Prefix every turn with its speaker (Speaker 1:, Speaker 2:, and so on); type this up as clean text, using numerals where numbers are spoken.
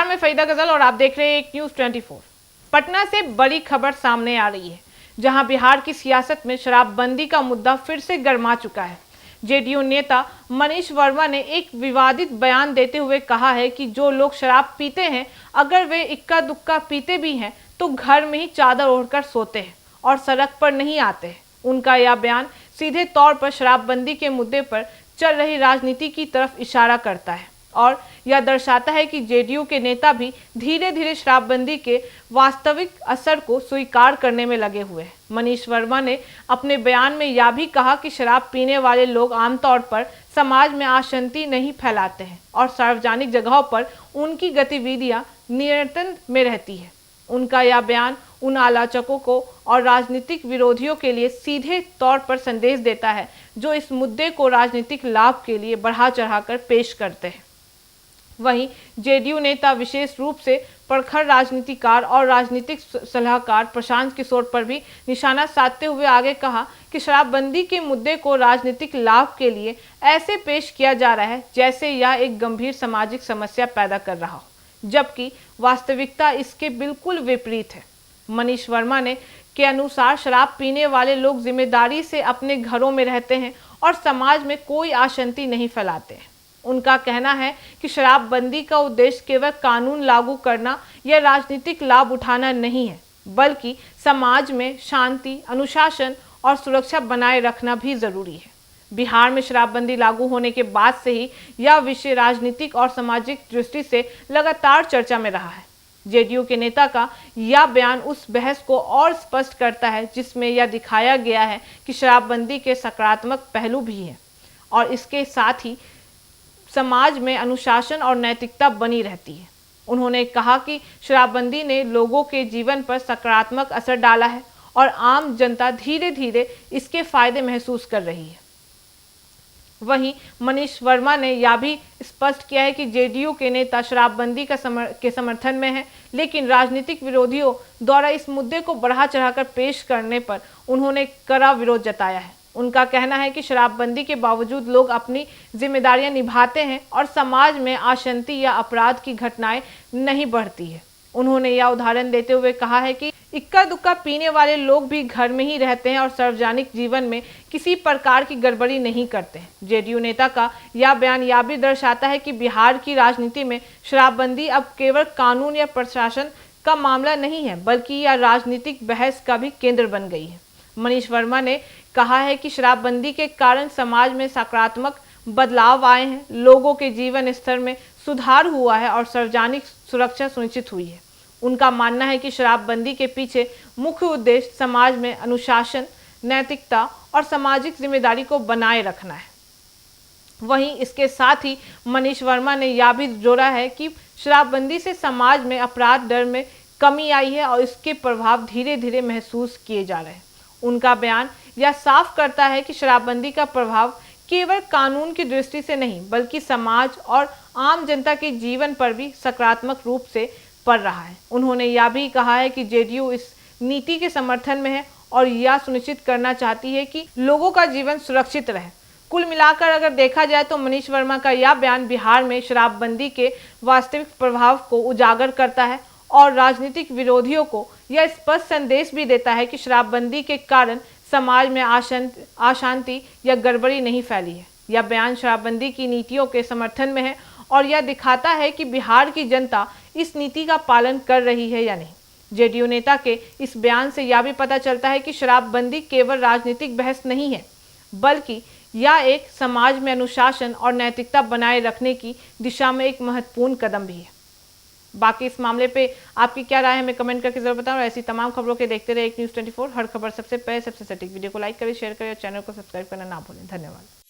Speaker 1: नमस्कार, मैं फरीदा गजल और आप देख रहे हैं एक न्यूज़ 24। पटना से बड़ी खबर सामने आ रही है, जहां बिहार की सियासत में शराबबंदी का मुद्दा फिर से गर्मा चुका है। जेडीयू नेता मनीष वर्मा ने एक विवादित बयान देते हुए कहा है कि जो लोग शराब पीते हैं, अगर वे इक्का दुक्का पीते भी हैं तो घर में ही चादर ओढ़कर सोते हैं और सड़क पर नहीं आते हैं। उनका यह बयान सीधे तौर पर शराबबंदी के मुद्दे पर चल रही राजनीति की तरफ इशारा करता है और यह दर्शाता है कि जेडीयू के नेता भी धीरे धीरे शराबबंदी के वास्तविक असर को स्वीकार करने में लगे हुए हैं। मनीष वर्मा ने अपने बयान में यह भी कहा कि शराब पीने वाले लोग आमतौर पर समाज में अशांति नहीं फैलाते हैं और सार्वजनिक जगहों पर उनकी गतिविधियां नियंत्रण में रहती है। उनका यह बयान उन आलोचकों को और राजनीतिक विरोधियों के लिए सीधे तौर पर संदेश देता है, जो इस मुद्दे को राजनीतिक लाभ के लिए बढ़ा चढ़ाकर पेश करते हैं। वहीं जेडीयू नेता विशेष रूप से प्रखर राजनीतिकार और राजनीतिक सलाहकार प्रशांत किशोर पर भी निशाना साधते हुए आगे कहा कि शराबबंदी के मुद्दे को राजनीतिक लाभ के लिए ऐसे पेश किया जा रहा है जैसे यह एक गंभीर सामाजिक समस्या पैदा कर रहा हो, जबकि वास्तविकता इसके बिल्कुल विपरीत है। मनीष वर्मा ने के अनुसार शराब पीने वाले लोग जिम्मेदारी से अपने घरों में रहते हैं और समाज में कोई अशांति नहीं फैलाते हैं। उनका कहना है कि शराबबंदी का उद्देश्य केवल कानून लागू करना या राजनीतिक लाभ उठाना नहीं है, बल्कि समाज में शांति, अनुशासन और सुरक्षा बनाए रखना भी जरूरी है। बिहार में शराबबंदी लागू होने के बाद से ही यह विषय राजनीतिक और सामाजिक दृष्टि से लगातार चर्चा में रहा है। जेडीयू के नेता का यह बयान उस बहस को और स्पष्ट करता है जिसमें यह दिखाया गया है कि शराबबंदी के सकारात्मक पहलू भी हैं और इसके साथ ही समाज में अनुशासन और नैतिकता बनी रहती है। उन्होंने कहा कि शराबबंदी ने लोगों के जीवन पर सकारात्मक असर डाला है और आम जनता धीरे धीरे इसके फायदे महसूस कर रही है। वहीं मनीष वर्मा ने यह भी स्पष्ट किया है कि जेडीयू के नेता शराबबंदी के समर्थन में है, लेकिन राजनीतिक विरोधियों द्वारा इस मुद्दे को बढ़ा चढ़ाकर पेश करने पर उन्होंने कड़ा विरोध जताया है। उनका कहना है कि शराबबंदी के बावजूद लोग अपनी जिम्मेदारियां निभाते हैं और समाज में अशांति या अपराध की घटनाएं नहीं बढ़ती है। उन्होंने यह उदाहरण देते हुए कहा है कि इक्का दुक्का पीने वाले लोग भी घर में ही रहते हैं और सार्वजनिक जीवन में किसी प्रकार की गड़बड़ी नहीं करते हैं। जेडीयू नेता का यह बयान यह भी दर्शाता है कि बिहार की राजनीति में शराबबंदी अब केवल कानून या प्रशासन का मामला नहीं है, बल्कि यह राजनीतिक बहस का भी केंद्र बन गई है। मनीष वर्मा ने कहा है कि शराबबंदी के कारण समाज में सकारात्मक बदलाव आए हैं, लोगों के जीवन स्तर में सुधार हुआ है और सार्वजनिक सुरक्षा सुनिश्चित हुई है। उनका मानना है कि शराबबंदी के पीछे मुख्य उद्देश्य समाज में अनुशासन, नैतिकता और सामाजिक जिम्मेदारी को बनाए रखना है। वहीं इसके साथ ही मनीष वर्मा ने यह भी जोड़ा है कि शराबबंदी से समाज में अपराध दर में कमी आई है और इसके प्रभाव धीरे धीरे महसूस किए जा रहे हैं। उनका बयान यह साफ करता है कि शराबबंदी का प्रभाव केवल कानून की दृष्टि से नहीं, बल्कि समाज और आम जनता के जीवन पर भी सकारात्मक रूप से पड़ रहा है। उन्होंने यह भी कहा है कि जेडीयू इस नीति के समर्थन में है और यह सुनिश्चित करना चाहती है कि लोगों का जीवन सुरक्षित रहे। कुल मिलाकर अगर देखा जाए तो मनीष वर्मा का यह बयान बिहार में शराबबंदी के वास्तविक प्रभाव को उजागर करता है और राजनीतिक विरोधियों को यह स्पष्ट संदेश भी देता है कि शराबबंदी के कारण समाज में अशांति या गड़बड़ी नहीं फैली है। यह बयान शराबबंदी की नीतियों के समर्थन में है और यह दिखाता है कि बिहार की जनता इस नीति का पालन कर रही है या नहीं। जेडीयू नेता के इस बयान से यह भी पता चलता है कि शराबबंदी केवल राजनीतिक बहस नहीं है, बल्कि यह एक समाज में अनुशासन और नैतिकता बनाए रखने की दिशा में एक महत्वपूर्ण कदम भी है। बाकी इस मामले पे आपकी क्या राय है, हमें कमेंट करके जरूर बताएं और ऐसी तमाम खबरों के देखते रहे एक न्यूज़ 24। हर खबर सबसे पहले सबसे सटीक। वीडियो को लाइक करें, शेयर करें और चैनल को सब्सक्राइब करना ना भूलें। धन्यवाद।